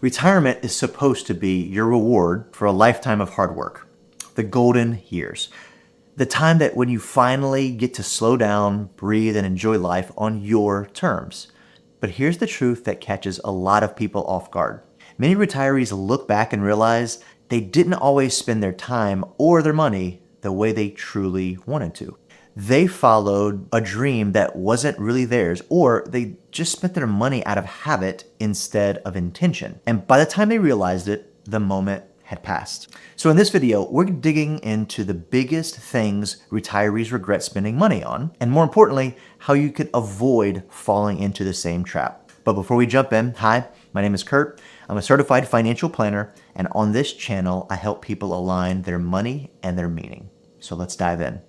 Retirement is supposed to be your reward for a lifetime of hard work, the golden years. The time that when you finally get to slow down, breathe, and enjoy life on your terms. But here's the truth that catches a lot of people off guard. Many retirees look back and realize they didn't always spend their time or their money the way they truly wanted to. They followed a dream that wasn't really theirs, or they just spent their money out of habit instead of intention. And by the time they realized it, the moment had passed. So in this video, we're digging into the biggest things retirees regret spending money on, and more importantly, how you could avoid falling into the same trap. But before we jump in, hi, my name is Kurt. I'm a certified financial planner, and on this channel, I help people align their money and their meaning. So let's dive in.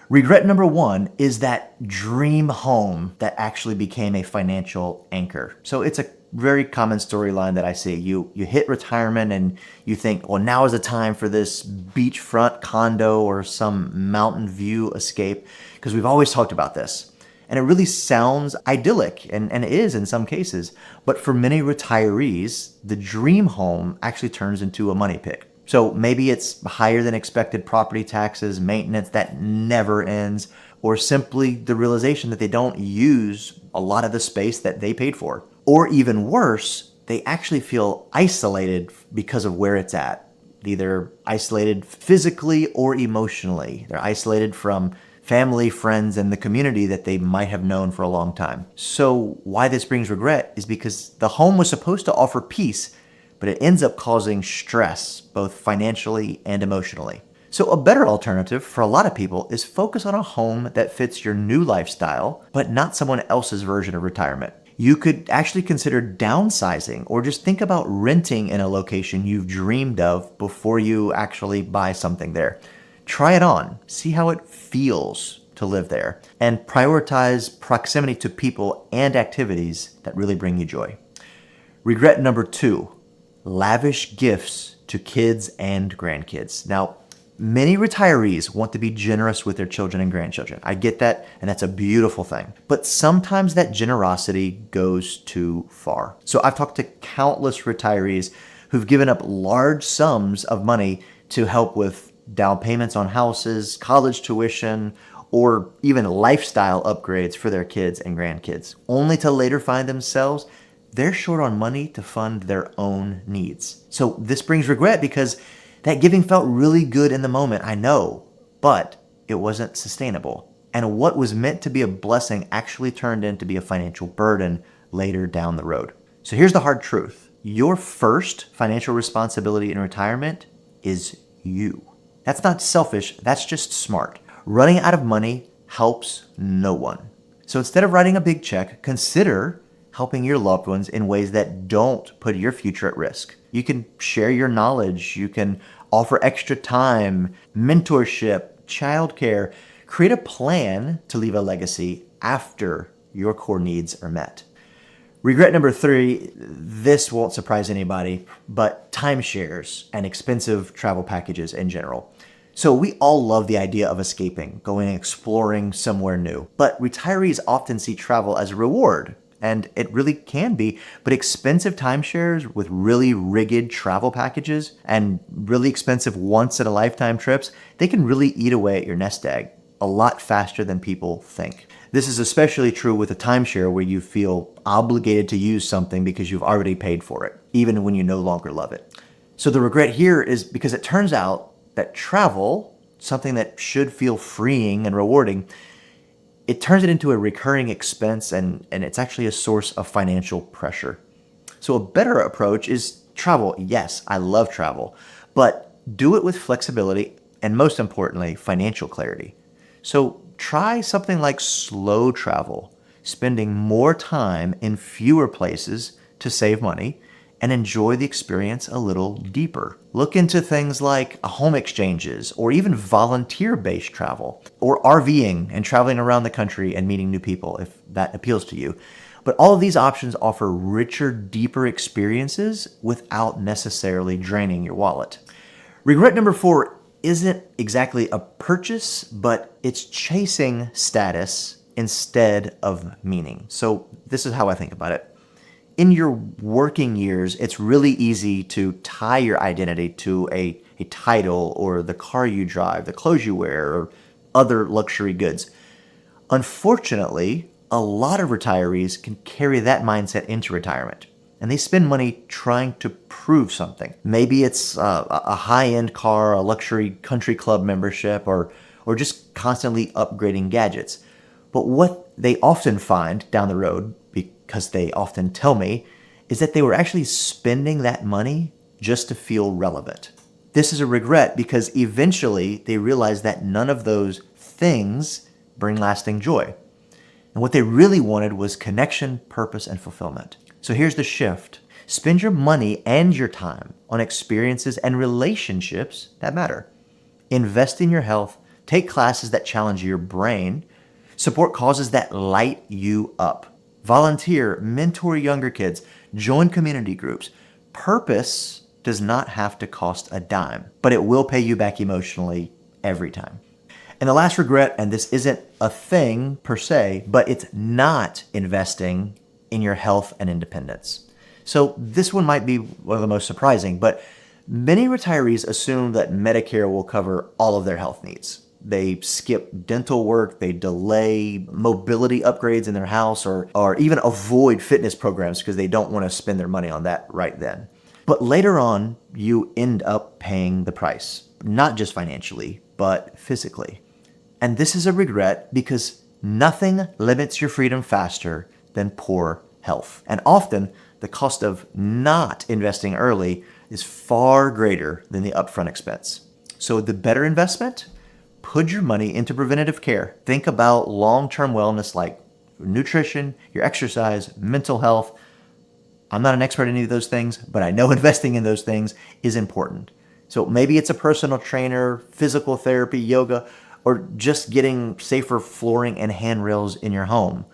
Regret number one is that dream home that actually became a financial anchor. So it's a very common storyline that I see. You hit retirement and you think, well, now is the time for this beachfront condo or some mountain view escape, because we've always talked about this. And it really sounds idyllic, and it is in some cases. But for many retirees, the dream home actually turns into a money pit. So maybe it's higher than expected property taxes, maintenance that never ends, or simply the realization that they don't use a lot of the space that they paid for. Or even worse, they actually feel isolated because of where it's at. Either isolated physically or emotionally. They're isolated from family, friends, and the community that they might have known for a long time. So why this brings regret is because the home was supposed to offer peace, but it ends up causing stress, both financially and emotionally. So a better alternative for a lot of people is focus on a home that fits your new lifestyle, but not someone else's version of retirement. You could actually consider downsizing, or just think about renting in a location you've dreamed of before you actually buy something there. Try it on, see how it feels to live there, and prioritize proximity to people and activities that really bring you joy. Regret number two, lavish gifts to kids and grandkids. Now, many retirees want to be generous with their children and grandchildren. I get that, and that's a beautiful thing. But sometimes that generosity goes too far. So I've talked to countless retirees who've given up large sums of money to help with down payments on houses, college tuition, or even lifestyle upgrades for their kids and grandkids, only to later find themselves they're short on money to fund their own needs. So this brings regret because that giving felt really good in the moment, I know, but it wasn't sustainable. And what was meant to be a blessing actually turned into be a financial burden later down the road. So here's the hard truth. Your first financial responsibility in retirement is you. That's not selfish, that's just smart. Running out of money helps no one. So instead of writing a big check, consider helping your loved ones in ways that don't put your future at risk. You can share your knowledge, you can offer extra time, mentorship, childcare. Create a plan to leave a legacy after your core needs are met. Regret number three, this won't surprise anybody, but timeshares and expensive travel packages in general. So we all love the idea of escaping, going and exploring somewhere new. But retirees often see travel as a reward, and it really can be, but expensive timeshares with really rigid travel packages and really expensive once-in-a-lifetime trips, they can really eat away at your nest egg a lot faster than people think. This is especially true with a timeshare where you feel obligated to use something because you've already paid for it, even when you no longer love it. So the regret here is because it turns out that travel, something that should feel freeing and rewarding, it turns it into a recurring expense, and it's actually a source of financial pressure. So a better approach is travel. Yes, I love travel, but do it with flexibility and, most importantly, financial clarity. So try something like slow travel, spending more time in fewer places to save money and enjoy the experience a little deeper. Look into things like home exchanges or even volunteer-based travel, or RVing and traveling around the country and meeting new people if that appeals to you. But all of these options offer richer, deeper experiences without necessarily draining your wallet. Regret number four isn't exactly a purchase, but it's chasing status instead of meaning. So this is how I think about it. in your working years, it's really easy to tie your identity to a title or the car you drive, the clothes you wear, or other luxury goods. Unfortunately, a lot of retirees can carry that mindset into retirement, and they spend money trying to prove something. Maybe it's a high-end car, a luxury country club membership, or just constantly upgrading gadgets. But what they often find down the road, because they often tell me, is that they were actually spending that money just to feel relevant. This is a regret because eventually they realize that none of those things bring lasting joy. And what they really wanted was connection, purpose, and fulfillment. So here's the shift. Spend your money and your time on experiences and relationships that matter. Invest in your health, take classes that challenge your brain, support causes that light you up. Volunteer, mentor younger kids, join community groups. Purpose does not have to cost a dime, but it will pay you back emotionally every time. And the last regret, and this isn't a thing per se, but it's not investing in your health and independence. So this one might be one of the most surprising, but many retirees assume that Medicare will cover all of their health needs. They skip dental work, they delay mobility upgrades in their house, or even avoid fitness programs because they don't want to spend their money on that right then. But later on, you end up paying the price, not just financially, but physically. And this is a regret because nothing limits your freedom faster than poor health. And often, the cost of not investing early is far greater than the upfront expense. So the better investment? Put your money into preventative care. Think about long-term wellness like nutrition, your exercise, mental health. I'm not an expert in any of those things, but I know investing in those things is important. So maybe it's a personal trainer, physical therapy, yoga, or just getting safer flooring and handrails in your home.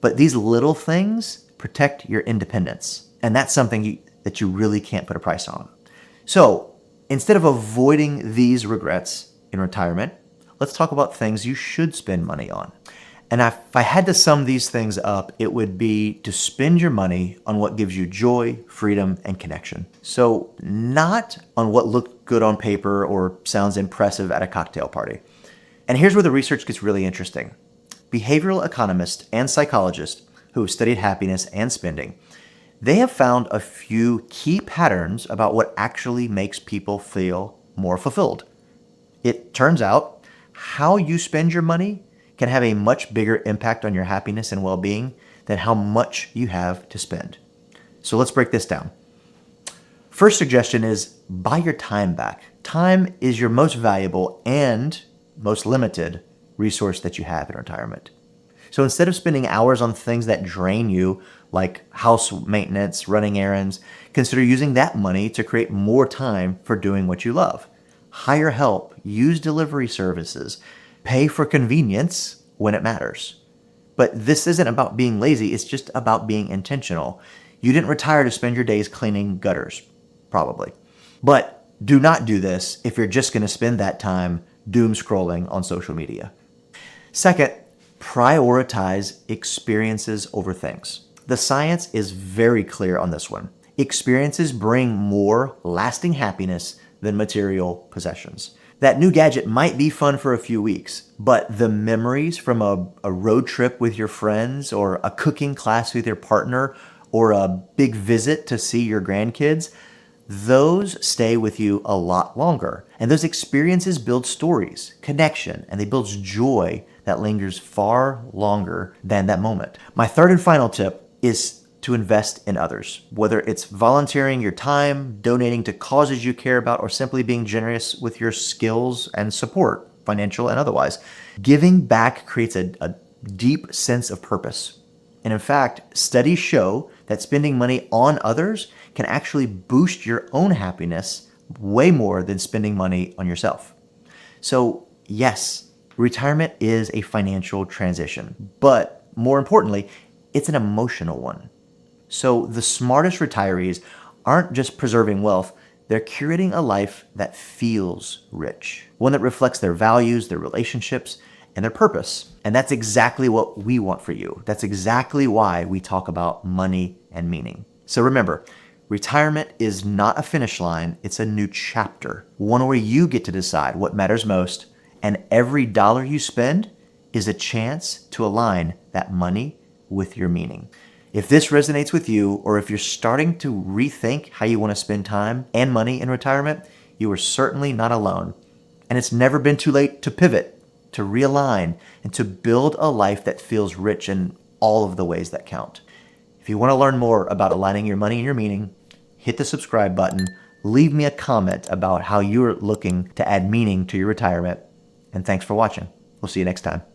But these little things protect your independence. And that's something that you really can't put a price on. So instead of avoiding these regrets in retirement, let's talk about things you should spend money on. And if I had to sum these things up, it would be to spend your money on what gives you joy, freedom, and connection. So not on what looked good on paper or sounds impressive at a cocktail party. And here's where the research gets really interesting. Behavioral economists and psychologists who have studied happiness and spending, they have found a few key patterns about what actually makes people feel more fulfilled. It turns out how you spend your money can have a much bigger impact on your happiness and well-being than how much you have to spend. So let's break this down. First suggestion is buy your time back. Time is your most valuable and most limited resource that you have in retirement. So instead of spending hours on things that drain you, like house maintenance, running errands, consider using that money to create more time for doing what you love. Hire help, use delivery services, pay for convenience when it matters. But this isn't about being lazy, it's just about being intentional. You didn't retire to spend your days cleaning gutters, probably. But do not do this if you're just going to spend that time doom scrolling on social media. Second, prioritize experiences over things. The science is very clear on this one. Experiences bring more lasting happiness than material possessions. That new gadget might be fun for a few weeks, but the memories from a road trip with your friends, or a cooking class with your partner, or a big visit to see your grandkids, those stay with you a lot longer. And those experiences build stories, connection, and they build joy that lingers far longer than that moment. My third and final tip is to invest in others, whether it's volunteering your time, donating to causes you care about, or simply being generous with your skills and support, financial and otherwise. Giving back creates a deep sense of purpose. And in fact, studies show that spending money on others can actually boost your own happiness way more than spending money on yourself. So yes, retirement is a financial transition, but more importantly, it's an emotional one. So the smartest retirees aren't just preserving wealth, they're curating a life that feels rich, one that reflects their values, their relationships, and their purpose. And that's exactly what we want for you. That's exactly why we talk about money and meaning. So remember, retirement is not a finish line, it's a new chapter, one where you get to decide what matters most, and every dollar you spend is a chance to align that money with your meaning. If this resonates with you, or if you're starting to rethink how you want to spend time and money in retirement, you are certainly not alone. And it's never been too late to pivot, to realign, and to build a life that feels rich in all of the ways that count. If you want to learn more about aligning your money and your meaning, hit the subscribe button, leave me a comment about how you're looking to add meaning to your retirement, and thanks for watching. We'll see you next time.